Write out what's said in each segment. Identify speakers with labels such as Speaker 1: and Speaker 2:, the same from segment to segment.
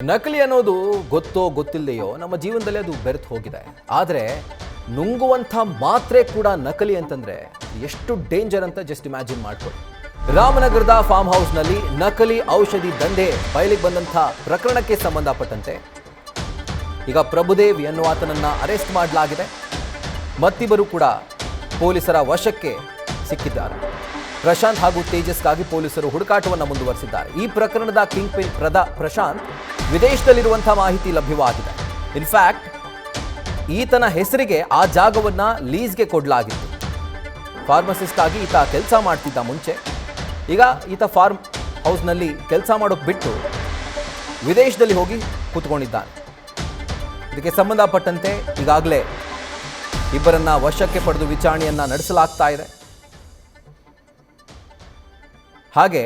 Speaker 1: ನಕಲಿ ಅನ್ನೋದು ಗೊತ್ತೋ ಗೊತ್ತಿಲ್ಲದೆಯೋ ನಮ್ಮ ಜೀವನದಲ್ಲಿ ಅದು ಬೆರೆತು ಹೋಗಿದೆ. ಆದರೆ ನುಂಗುವಂಥ ಮಾತ್ರೆ ಕೂಡ ನಕಲಿ ಅಂತಂದ್ರೆ ಎಷ್ಟು ಡೇಂಜರ್ ಅಂತ ಜಸ್ಟ್ ಇಮ್ಯಾಜಿನ್ ಮಾಡ್ಕೊಳ್ಳಿ. ರಾಮನಗರದ ಫಾರ್ಮ್ ಹೌಸ್ನಲ್ಲಿ ನಕಲಿ ಔಷಧಿ ದಂಧೆ ಬಯಲಿಗೆ ಬಂದಂಥ ಪ್ರಕರಣಕ್ಕೆ ಸಂಬಂಧಪಟ್ಟಂತೆ ಈಗ ಪ್ರಭುದೇವ್ ಎನ್ನುವಾತನನ್ನ ಅರೆಸ್ಟ್ ಮಾಡಲಾಗಿದೆ. ಮತ್ತಿಬ್ಬರು ಕೂಡ ಪೊಲೀಸರ ವಶಕ್ಕೆ ಸಿಕ್ಕಿದ್ದಾರೆ. ಪ್ರಶಾಂತ್ ಹಾಗೂ ತೇಜಸ್ಗಾಗಿ ಪೊಲೀಸರು ಹುಡುಕಾಟವನ್ನು ಮುಂದುವರೆಸಿದ್ದಾರೆ. ಈ ಪ್ರಕರಣದ ಕಿಂಗ್ ಪಿನ್ ಪ್ರಶಾಂತ್ ವಿದೇಶದಲ್ಲಿರುವಂತಹ ಮಾಹಿತಿ ಲಭ್ಯವಾಗಿದೆ. ಇನ್ಫ್ಯಾಕ್ಟ್ ಈತನ ಹೆಸರಿಗೆ ಆ ಜಾಗವನ್ನ ಲೀಸ್ಗೆ ಕೊಡಲಾಗಿತ್ತು. ಫಾರ್ಮಸಿಸ್ಟ್ ಆಗಿ ಈತ ಕೆಲಸ ಮಾಡ್ತಿದ್ದ ಮುಂಚೆ. ಈಗ ಈತ ಫಾರ್ಮ್ ಹೌಸ್ನಲ್ಲಿ ಕೆಲಸ ಮಾಡೋಕೆ ಬಿಟ್ಟು ವಿದೇಶದಲ್ಲಿ ಹೋಗಿ ಕೂತ್ಕೊಂಡಿದ್ದಾನೆ. ಇದಕ್ಕೆ ಸಂಬಂಧಪಟ್ಟಂತೆ ಈಗಾಗಲೇ ಇಬ್ಬರನ್ನ ವಶಕ್ಕೆ ಪಡೆದು ವಿಚಾರಣೆಯನ್ನ ನಡೆಸಲಾಗ್ತಾ ಇದೆ. ಹಾಗೆ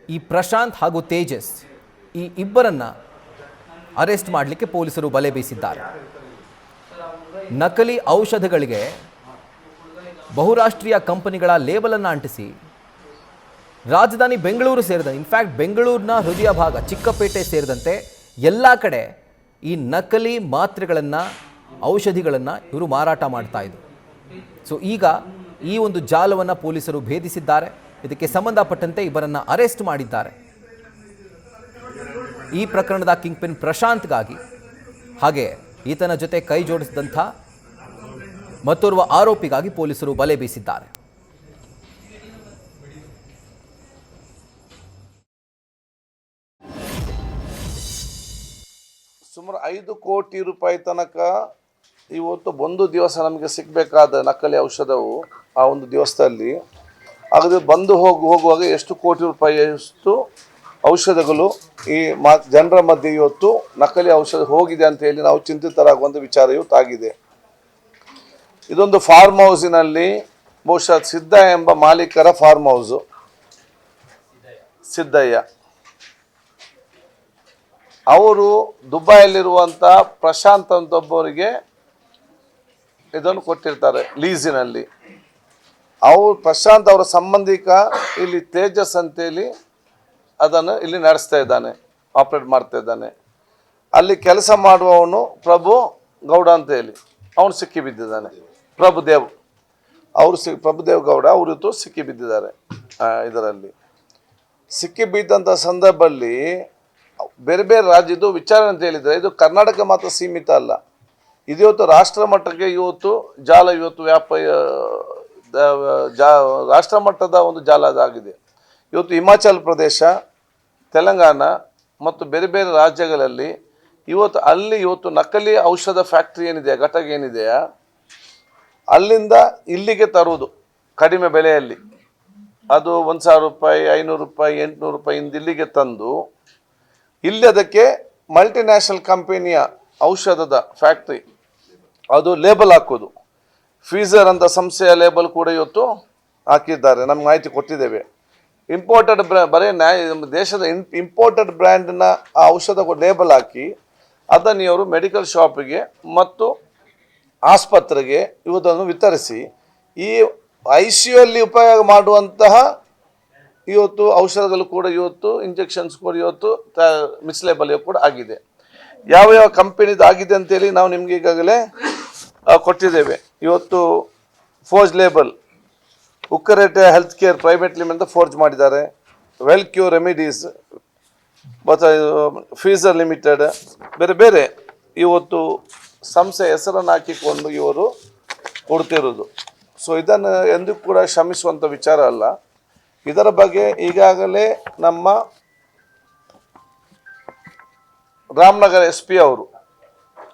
Speaker 1: ಈ ಪ್ರಶಾಂತ್ ಹಾಗೂ ತೇಜಸ್ ಈ ಇಬ್ಬರನ್ನ ಅರೆಸ್ಟ್ ಮಾಡಲಿಕ್ಕೆ ಪೊಲೀಸರು ಬಲೆ ಬೀಸಿದ್ದಾರೆ. ನಕಲಿ ಔಷಧಗಳಿಗೆ ಬಹುರಾಷ್ಟ್ರೀಯ ಕಂಪನಿಗಳ ಲೇಬಲ್ ಅನ್ನು ಅಂಟಿಸಿ ರಾಜಧಾನಿ ಬೆಂಗಳೂರು ಸೇರಿದಂತೆ, ಇನ್ಫ್ಯಾಕ್ಟ್ ಬೆಂಗಳೂರಿನ ಹೃದಯ ಭಾಗ ಚಿಕ್ಕಪೇಟೆ ಸೇರಿದಂತೆ ಎಲ್ಲ ಕಡೆ ಈ ನಕಲಿ ಮಾತ್ರೆಗಳನ್ನು ಔಷಧಿಗಳನ್ನು ಇವರು ಮಾರಾಟ ಮಾಡ್ತಾ ಇದ್ರು. ಸೊ ಈಗ ಈ ಒಂದು ಜಾಲವನ್ನು ಪೊಲೀಸರು ಭೇದಿಸಿದ್ದಾರೆ. ಇದಕ್ಕೆ ಸಂಬಂಧಪಟ್ಟಂತೆ ಇಬ್ಬರನ್ನ ಅರೆಸ್ಟ್ ಮಾಡಿದ್ದಾರೆ. ಈ ಪ್ರಕರಣದ ಕಿಂಗ್ ಪಿನ್ ಪ್ರಶಾಂತ್ಗಾಗಿ ಹಾಗೆ ಈತನ ಜೊತೆ ಕೈ ಜೋಡಿಸಿದಂಥ ಮತ್ತೋರ್ವ ಆರೋಪಿಗಾಗಿ ಪೊಲೀಸರು ಬಲೆ ಬೀಸಿದ್ದಾರೆ.
Speaker 2: ಸುಮಾರು 5 ಕೋಟಿ ರೂಪಾಯಿ ತನಕ ಇವತ್ತು ಒಂದು ದಿವಸ ನಮಗೆ ಸಿಗಬೇಕಾದ ನಕಲಿ ಔಷಧವು ಆ ಒಂದು ದಿವಸದಲ್ಲಿ ಹಾಗಾದರೆ ಬಂದು ಹೋಗುವಾಗ ಎಷ್ಟು ಕೋಟಿ ರೂಪಾಯಿಯಷ್ಟು ಔಷಧಗಳು ಈ ಜನರ ಮಧ್ಯೆ ಇವತ್ತು ನಕಲಿ ಔಷಧ ಹೋಗಿದೆ ಅಂತ ಹೇಳಿ ನಾವು ಚಿಂತಿತರಾಗುವಂಥ ವಿಚಾರ ಇವತ್ತಾಗಿದೆ. ಇದೊಂದು ಫಾರ್ಮ್ ಹೌಸಿನಲ್ಲಿ ಬಹುಶಃ ಸಿದ್ಧ ಎಂಬ ಮಾಲೀಕರ ಫಾರ್ಮ್ ಹೌಸು, ಸಿದ್ದಯ್ಯ ಅವರು ದುಬೈಯಲ್ಲಿರುವಂಥ ಪ್ರಶಾಂತ್ ಅಂತೊಬ್ಬರಿಗೆ ಇದನ್ನು ಕೊಟ್ಟಿರ್ತಾರೆ ಲೀಸಿನಲ್ಲಿ. ಪ್ರಶಾಂತ್ ಅವರ ಸಂಬಂಧಿಕ ಇಲ್ಲಿ ತೇಜಸ್ ಅಂತೇಳಿ ಅದನ್ನು ಇಲ್ಲಿ ನಡೆಸ್ತಾ ಇದ್ದಾನೆ, ಆಪ್ರೇಟ್ ಮಾಡ್ತಾ ಇದ್ದಾನೆ. ಅಲ್ಲಿ ಕೆಲಸ ಮಾಡುವವನು ಪ್ರಭು ಗೌಡ ಅಂತ ಹೇಳಿ ಅವನು ಸಿಕ್ಕಿ ಬಿದ್ದಿದ್ದಾನೆ. ಪ್ರಭುದೇವ್ ಗೌಡ ಅವರು ಇವತ್ತು ಸಿಕ್ಕಿ ಬಿದ್ದಿದ್ದಾರೆ. ಇದರಲ್ಲಿ ಸಿಕ್ಕಿ ಬಿದ್ದಂಥ ಸಂದರ್ಭದಲ್ಲಿ ಬೇರೆ ಬೇರೆ ರಾಜ್ಯದ್ದು ವಿಚಾರಣೆ ಅಂತ ಹೇಳಿದರೆ ಇದು ಕರ್ನಾಟಕ ಮಾತ್ರ ಸೀಮಿತ ಅಲ್ಲ, ಇದು ಇವತ್ತು ರಾಷ್ಟ್ರ ಮಟ್ಟಕ್ಕೆ ಇವತ್ತು ಜಾಲ ಇವತ್ತು ರಾಷ್ಟ್ರ ಮಟ್ಟದ ಒಂದು ಜಾಲ ಅದಾಗಿದೆ. ಇವತ್ತು ಹಿಮಾಚಲ ಪ್ರದೇಶ, ತೆಲಂಗಾಣ ಮತ್ತು ಬೇರೆ ಬೇರೆ ರಾಜ್ಯಗಳಲ್ಲಿ ಇವತ್ತು ನಕಲಿ ಔಷಧ ಫ್ಯಾಕ್ಟ್ರಿ ಏನಿದೆ, ಘಟಕ ಏನಿದೆಯಾ, ಅಲ್ಲಿಂದ ಇಲ್ಲಿಗೆ ತರುವುದು ಕಡಿಮೆ ಬೆಲೆಯಲ್ಲಿ, ಅದು 1,000 ರೂಪಾಯಿ, 500 ರೂಪಾಯಿ, 800 ರೂಪಾಯಿಂದ ಇಲ್ಲಿಗೆ ತಂದು ಇಲ್ಲಿ ಅದಕ್ಕೆ ಮಲ್ಟಿನ್ಯಾಷನಲ್ ಕಂಪನಿಯ ಔಷಧದ ಫ್ಯಾಕ್ಟ್ರಿ ಅದು ಲೇಬಲ್ ಹಾಕೋದು. ಫೀಸರ್ ಅಂತ ಸಂಸ್ಥೆಯ ಲೇಬಲ್ ಕೂಡ ಇವತ್ತು ಹಾಕಿದ್ದಾರೆ, ನಮ್ಗೆ ಮಾಹಿತಿ ಕೊಟ್ಟಿದ್ದೇವೆ. ಇಂಪೋರ್ಟೆಡ್ ಬರೀ ದೇಶದ ಇಂಪೋರ್ಟೆಡ್ ಬ್ರ್ಯಾಂಡ್ನ ಆ ಔಷಧ ಲೇಬಲ್ ಹಾಕಿ ಅದನ್ನು ಇವರು ಮೆಡಿಕಲ್ ಶಾಪಿಗೆ ಮತ್ತು ಆಸ್ಪತ್ರೆಗೆ ಇವತ್ತನ್ನು ವಿತರಿಸಿ ಈ ICU ಅಲ್ಲಿ ಉಪಯೋಗ ಮಾಡುವಂತಹ ಇವತ್ತು ಔಷಧಗಳು ಕೂಡ ಇವತ್ತು ಇಂಜೆಕ್ಷನ್ಸ್ ಕೂಡ ಇವತ್ತು ಮಿಸ್ಲೇಬಲ್ ಕೂಡ ಆಗಿದೆ. ಯಾವ ಕಂಪನಿದು ಆಗಿದೆ ಅಂತೇಳಿ ನಾವು ನಿಮ್ಗೆ ಈಗಾಗಲೇ ಕೊಟ್ಟಿದ್ದೇವೆ. ಇವತ್ತು ಫೋರ್ಜ್ ಲೇಬಲ್ ಉಕ್ಕರೇಟೆ ಹೆಲ್ತ್ ಕೇರ್ ಪ್ರೈವೇಟ್ ಲಿಮಿಟ್ ಅಂತ ಫೋರ್ಜ್ ಮಾಡಿದ್ದಾರೆ. ವೆಲ್ ಕ್ಯೂರ್ ರೆಮಿಡೀಸ್ ಮತ್ತು ಫೀಸರ್ ಲಿಮಿಟೆಡ್ ಬೇರೆ ಬೇರೆ ಇವತ್ತು ಸಂಸ್ಥೆ ಹೆಸರನ್ನು ಹಾಕಿಕೊಂಡು ಇವರು ಕೊಡ್ತಿರೋದು. ಸೊ ಇದನ್ನು ಎಂದೂ ಕೂಡ ಶ್ರಮಿಸುವಂಥ ವಿಚಾರ ಅಲ್ಲ. ಇದರ ಬಗ್ಗೆ ಈಗಾಗಲೇ ನಮ್ಮ ರಾಮನಗರ SP ಅವರು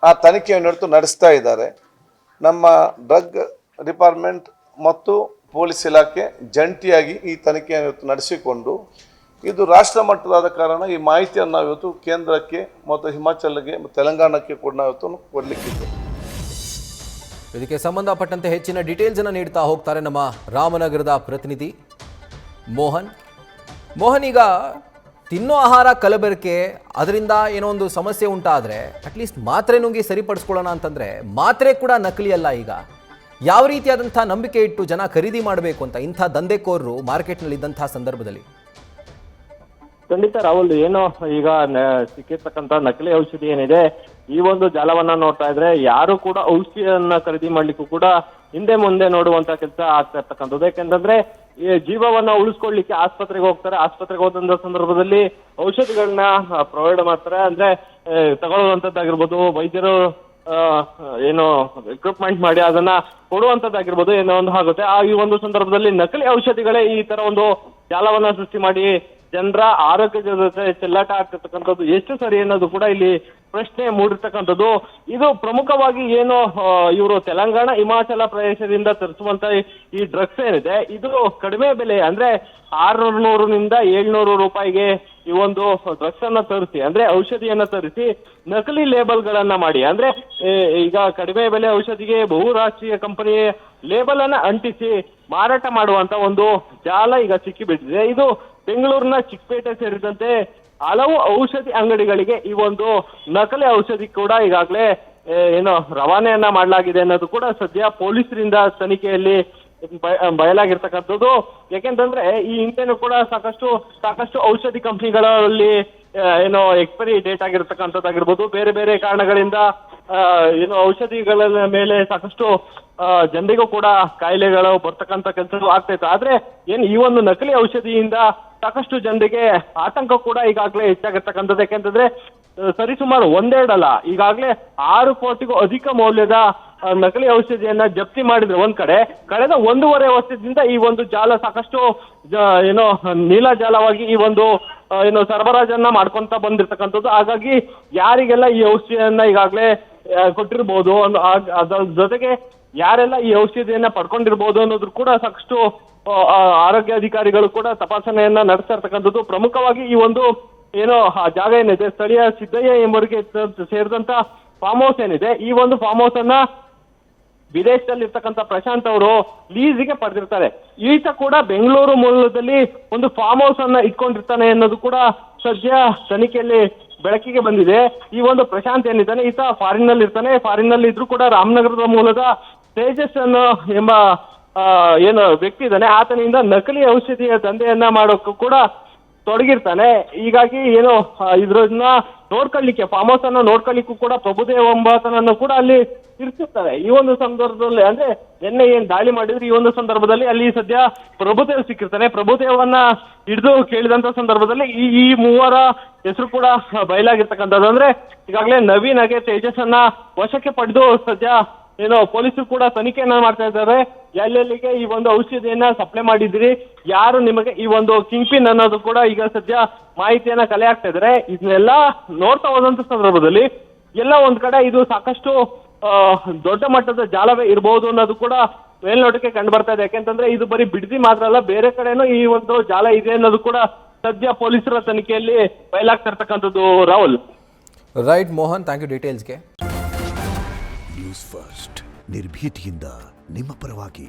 Speaker 2: ಆ ತನಿಖೆಯನ್ನು ನಡೆಸ್ತಾ ಇದ್ದಾರೆ. ನಮ್ಮ ಡ್ರಗ್ ಡಿಪಾರ್ಟ್ಮೆಂಟ್ ಮತ್ತು ಪೊಲೀಸ್ ಇಲಾಖೆ ಜಂಟಿಯಾಗಿ ಈ ತನಿಖೆಯನ್ನು ನಡೆಸಿಕೊಂಡು ಇದು ರಾಷ್ಟ್ರ ಮಟ್ಟದಾದ ಕಾರಣ ಈ ಮಾಹಿತಿಯನ್ನು ನಾವು ಇವತ್ತು ಕೇಂದ್ರಕ್ಕೆ ಮತ್ತು ಹಿಮಾಚಲ್ಗೆ ಮತ್ತು ತೆಲಂಗಾಣಕ್ಕೆ ಕೂಡ ನಾವು ಇವತ್ತು ಕೊಡಲಿಕ್ಕಿದೆ.
Speaker 1: ಇದಕ್ಕೆ ಸಂಬಂಧಪಟ್ಟಂತೆ ಹೆಚ್ಚಿನ ಡೀಟೇಲ್ಸ್ ಅನ್ನು ನೀಡ್ತಾ ಹೋಗ್ತಾರೆ ನಮ್ಮ ರಾಮನಗರದ ಪ್ರತಿನಿಧಿ ಮೋಹನ್. ಈಗ ತಿನ್ನೋ ಆಹಾರ ಕಲಬೆರಕೆ, ಅದರಿಂದ ಏನೋ ಒಂದು ಸಮಸ್ಯೆ ಉಂಟಾದರೆ ಅಟ್ಲೀಸ್ಟ್ ಮಾತ್ರೆ ನುಂಗಿ ಸರಿಪಡಿಸ್ಕೊಳ್ಳೋಣ ಅಂತಂದರೆ ಮಾತ್ರೆ ಕೂಡ ನಕಲಿ ಅಲ್ಲ. ಈಗ ಯಾವ ರೀತಿಯಾದಂಥ ನಂಬಿಕೆ ಇಟ್ಟು ಜನ ಖರೀದಿ ಮಾಡಬೇಕು ಅಂತ ಇಂಥ ದಂಧೆಕೋರರು ಮಾರ್ಕೆಟ್ನಲ್ಲಿ ಇದ್ದಂಥ ಸಂದರ್ಭದಲ್ಲಿ
Speaker 3: ಖಂಡಿತ ರಾಹುಲ್, ಏನು ಈಗ ಸಿಕ್ಕಿರ್ತಕ್ಕಂಥ ನಕಲಿ ಔಷಧಿ ಏನಿದೆ, ಈ ಒಂದು ಜಾಲವನ್ನ ನೋಡ್ತಾ ಇದ್ರೆ ಯಾರು ಕೂಡ ಔಷಧಿಯನ್ನ ಖರೀದಿ ಮಾಡ್ಲಿಕ್ಕೂ ಕೂಡ ಹಿಂದೆ ಮುಂದೆ ನೋಡುವಂತ ಕೆಲಸ ಆಗ್ತಾ ಇರ್ತಕ್ಕಂಥದ್ದು. ಯಾಕೆಂತಂದ್ರೆ ಈ ಜೀವವನ್ನ ಉಳಿಸ್ಕೊಳ್ಲಿಕ್ಕೆ ಆಸ್ಪತ್ರೆಗೆ ಹೋಗ್ತಾರೆ, ಆಸ್ಪತ್ರೆಗೆ ಹೋದಂತ ಸಂದರ್ಭದಲ್ಲಿ ಔಷಧಿಗಳನ್ನ ಪ್ರೊವೈಡ್ ಮಾಡ್ತಾರೆ. ಅಂದ್ರೆ ತಗೊಳ್ಳುವಂತದ್ದಾಗಿರ್ಬೋದು, ವೈದ್ಯರು ಏನು ರಿಕ್ರೂಟ್ಮೆಂಟ್ ಮಾಡಿ ಅದನ್ನ ಕೊಡುವಂತದ್ದಾಗಿರ್ಬೋದು, ಏನೋ ಒಂದು ಆಗುತ್ತೆ. ಈ ಒಂದು ಸಂದರ್ಭದಲ್ಲಿ ನಕಲಿ ಔಷಧಿಗಳೇ ಈ ತರ ಒಂದು ಜಾಲವನ್ನ ಸೃಷ್ಟಿ ಮಾಡಿ ಜನರ ಆರೋಗ್ಯದ ಜೊತೆ ಚೆಲ್ಲಾಟ ಆಗ್ತಿರ್ತಕ್ಕಂಥದ್ದು ಎಷ್ಟು ಸರಿ ಅನ್ನೋದು ಕೂಡ ಇಲ್ಲಿ ಪ್ರಶ್ನೆ ಮೂಡಿರ್ತಕ್ಕಂಥದ್ದು. ಇದು ಪ್ರಮುಖವಾಗಿ ಏನು ಇವರು ತೆಲಂಗಾಣ, ಹಿಮಾಚಲ ಪ್ರದೇಶದಿಂದ ತರಿಸುವಂತ ಈ ಡ್ರಗ್ಸ್ ಏನಿದೆ, ಇದು ಕಡಿಮೆ ಬೆಲೆ ಅಂದ್ರೆ 600 700 ರೂಪಾಯಿಗೆ ಈ ಒಂದು ಡ್ರಗ್ಸ್ ಅನ್ನ ತರಿಸಿ, ಅಂದ್ರೆ ಔಷಧಿಯನ್ನ ತರಿಸಿ ನಕಲಿ ಲೇಬಲ್ ಗಳನ್ನ ಮಾಡಿ, ಅಂದ್ರೆ ಈಗ ಕಡಿಮೆ ಬೆಲೆ ಔಷಧಿಗೆ ಬಹುರಾಷ್ಟ್ರೀಯ ಕಂಪನಿ ಲೇಬಲ್ ಅನ್ನ ಅಂಟಿಸಿ ಮಾರಾಟ ಮಾಡುವಂತ ಒಂದು ಜಾಲ ಈಗ ಸಿಕ್ಕಿಬಿಟ್ಟಿದೆ. ಇದು ಬೆಂಗಳೂರಿನ ಚಿಕ್ಕಪೇಟೆ ಸೇರಿದಂತೆ ಹಲವು ಔಷಧಿ ಅಂಗಡಿಗಳಿಗೆ ಈ ಒಂದು ನಕಲಿ ಔಷಧಿ ಕೂಡ ಈಗಾಗಲೇ ಏನು ರವಾನೆಯನ್ನ ಮಾಡಲಾಗಿದೆ ಅನ್ನೋದು ಕೂಡ ಸದ್ಯ ಪೊಲೀಸರಿಂದ ತನಿಖೆಯಲ್ಲಿ ಬಯಲಾಗಿರ್ತಕ್ಕಂಥದ್ದು. ಯಾಕೆಂತಂದ್ರೆ ಈ ಹಿಂದೆನೂ ಕೂಡ ಸಾಕಷ್ಟು ಔಷಧಿ ಕಂಪನಿಗಳಲ್ಲಿ ಏನೋ ಎಕ್ಸ್ಪೈರಿ ಡೇಟ್ ಆಗಿರ್ತಕ್ಕಂಥದ್ದಾಗಿರ್ಬೋದು, ಬೇರೆ ಬೇರೆ ಕಾರಣಗಳಿಂದ ಏನು ಔಷಧಿಗಳ ಮೇಲೆ ಸಾಕಷ್ಟು ಜನರಿಗೂ ಕೂಡ ಕಾಯಿಲೆಗಳು ಬರ್ತಕ್ಕಂಥ ಕೆಲಸ ಆಗ್ತೈತೆ. ಆದ್ರೆ ಏನು ಈ ಒಂದು ನಕಲಿ ಔಷಧಿಯಿಂದ ಸಾಕಷ್ಟು ಜನರಿಗೆ ಆತಂಕ ಕೂಡ ಈಗಾಗಲೇ ಹೆಚ್ಚಾಗಿರ್ತಕ್ಕಂಥದ್ದು. ಯಾಕೆಂತಂದ್ರೆ ಸರಿಸುಮಾರು ಒಂದೆರಡಲ್ಲ, ಈಗಾಗಲೇ 6 ಕೋಟಿಗೂ ಅಧಿಕ ಮೌಲ್ಯದ ನಕಲಿ ಔಷಧಿಯನ್ನ ಜಪ್ತಿ ಮಾಡಿದ್ರೆ ಒಂದ್ ಕಡೆ, ಕಳೆದ 1.5 ವರ್ಷದಿಂದ ಈ ಒಂದು ಜಾಲ ಸಾಕಷ್ಟು ಏನೋ ನೀಲಾಜಾಲವಾಗಿ ಈ ಒಂದು ಏನು ಸರಬರಾಜನ್ನ ಮಾಡ್ಕೊಂತ ಬಂದಿರ್ತಕ್ಕಂಥದ್ದು. ಹಾಗಾಗಿ ಯಾರಿಗೆಲ್ಲ ಈ ಔಷಧಿಯನ್ನ ಈಗಾಗಲೇ ಕೊಟ್ಟಿರ್ಬೋದು, ಅದರ ಜೊತೆಗೆ ಯಾರೆಲ್ಲ ಈ ಔಷಧಿಯನ್ನ ಪಡ್ಕೊಂಡಿರ್ಬೋದು ಅನ್ನೋದ್ರ ಕೂಡ ಸಾಕಷ್ಟು ಆರೋಗ್ಯ ಅಧಿಕಾರಿಗಳು ಕೂಡ ತಪಾಸಣೆಯನ್ನ ನಡೆಸ್ತಾ ಇರ್ತಕ್ಕಂಥದ್ದು. ಪ್ರಮುಖವಾಗಿ ಈ ಒಂದು ಏನೋ ಆ ಜಾಗ ಏನಿದೆ, ಸ್ಥಳೀಯ ಸಿದ್ದಯ್ಯ ಎಂಬುವರಿಗೆ ಸೇರಿದಂತ ಫಾರ್ಮ್ ಹೌಸ್ ಏನಿದೆ, ಈ ಒಂದು ಫಾರ್ಮ್ ಹೌಸ್ ಅನ್ನ ವಿದೇಶದಲ್ಲಿ ಇರ್ತಕ್ಕಂಥ ಪ್ರಶಾಂತ್ ಅವರು ಲೀಸಿಗೆ ಪಡೆದಿರ್ತಾರೆ. ಈತ ಕೂಡ ಬೆಂಗಳೂರು ಮೂಲದಲ್ಲಿ ಒಂದು ಫಾರ್ಮ್ ಹೌಸ್ ಅನ್ನ ಇಟ್ಕೊಂಡಿರ್ತಾನೆ ಅನ್ನೋದು ಕೂಡ ಸದ್ಯ ತನಿಖೆಯಲ್ಲಿ ಬೆಳಕಿಗೆ ಬಂದಿದೆ. ಈ ಒಂದು ಪ್ರಶಾಂತ್ ಏನಿದ್ದಾನೆ, ಈತ ಫಾರಿನ್ ನಲ್ಲಿ ಇರ್ತಾನೆ. ಫಾರಿನ್ ನಲ್ಲಿ ಇದ್ರೂ ಕೂಡ ರಾಮನಗರದ ಮೂಲದ ತೇಜಸ್ ಅನ್ನೋ ಎಂಬ ಏನು ವ್ಯಕ್ತಿ ಇದ್ದಾನೆ, ಆತನಿಂದ ನಕಲಿ ಔಷಧಿಯ ದಂಧೆಯನ್ನ ಮಾಡೋಕ್ಕೂ ಕೂಡ ತೊಡಗಿರ್ತಾನೆ. ಹೀಗಾಗಿ ಏನು ಇದ್ರನ್ನ ನೋಡ್ಕೊಳ್ಳಿಕ್ಕೆ, ಫಾರ್ಮ್ ಹೌಸ್ ಅನ್ನ ನೋಡ್ಕೊಳ್ಳಿಕ್ಕೂ ಕೂಡ ಪ್ರಭುದೇವ್ ಎಂಬಾತನನ್ನು ಕೂಡ ಅಲ್ಲಿ ಇರ್ತಿರ್ತಾರೆ. ಈ ಒಂದು ಸಂದರ್ಭದಲ್ಲಿ ಅಂದ್ರೆ ನಿನ್ನೆ ಏನ್ ದಾಳಿ ಮಾಡಿದ್ರೆ, ಈ ಒಂದು ಸಂದರ್ಭದಲ್ಲಿ ಅಲ್ಲಿ ಸದ್ಯ ಪ್ರಭುದೇವ್ ಸಿಕ್ಕಿರ್ತಾನೆ. ಪ್ರಭುದೇವನ್ನ ಹಿಡಿದು ಕೇಳಿದಂತ ಸಂದರ್ಭದಲ್ಲಿ ಈ ಮೂವರ ಹೆಸರು ಕೂಡ ಬಯಲಾಗಿರ್ತಕ್ಕಂಥದ್ದು. ಅಂದ್ರೆ ಈಗಾಗಲೇ ನವೀನ್ ಹಾಗೆ ತೇಜಸ್ ಅನ್ನ ವಶಕ್ಕೆ ಪಡೆದು ಸದ್ಯ ಏನೋ ಪೊಲೀಸರು ಕೂಡ ತನಿಖೆಯನ್ನ ಮಾಡ್ತಾ ಇದ್ದಾರೆ. ಎಲ್ಲೆಲ್ಲಿಗೆ ಈ ಒಂದು ಔಷಧಿಯನ್ನ ಸಪ್ಲೈ ಮಾಡಿದ್ರಿ, ಯಾರು ನಿಮಗೆ ಈ ಒಂದು ಕಿಂಗ್ ಪಿನ್ ಅನ್ನೋದು ಕೂಡ ಈಗ ಸದ್ಯ ಮಾಹಿತಿಯನ್ನ ಕಲೆ ಆಗ್ತಾ ಇದ್ದಾರೆ. ಇದನ್ನೆಲ್ಲ ನೋಡ್ತಾ ಹೋದಂತ ಸಂದರ್ಭದಲ್ಲಿ ಎಲ್ಲ ಒಂದ್ ಕಡೆ ಇದು ಸಾಕಷ್ಟು ದೊಡ್ಡ ಮಟ್ಟದ ಜಾಲವೇ ಇರಬಹುದು ಅನ್ನೋದು ಕೂಡ ಮೇಲ್ನೋಟಕ್ಕೆ ಕಂಡು ಬರ್ತಾ ಇದೆ. ಯಾಕೆಂತಂದ್ರೆ ಇದು ಬರೀ ಬಿಡದಿ ಮಾತ್ರ ಅಲ್ಲ, ಬೇರೆ ಕಡೆನೂ ಈ ಒಂದು ಜಾಲ ಇದೆ ಅನ್ನೋದು ಕೂಡ ಸದ್ಯ ಪೊಲೀಸರ ತನಿಖೆಯಲ್ಲಿ ಬಯಲಾಗ್ತಾ ಇರ್ತಕ್ಕಂಥದ್ದು. Rahul.
Speaker 1: Right Mohan, thank you ಡೀಟೇಲ್ಸ್ಗೆ.
Speaker 4: ನ್ಯೂಸ್ ಫಸ್ಟ್ ನಿರ್ಭೀತಿಯಿಂದ ನಿಮ್ಮ ಪರವಾಗಿ.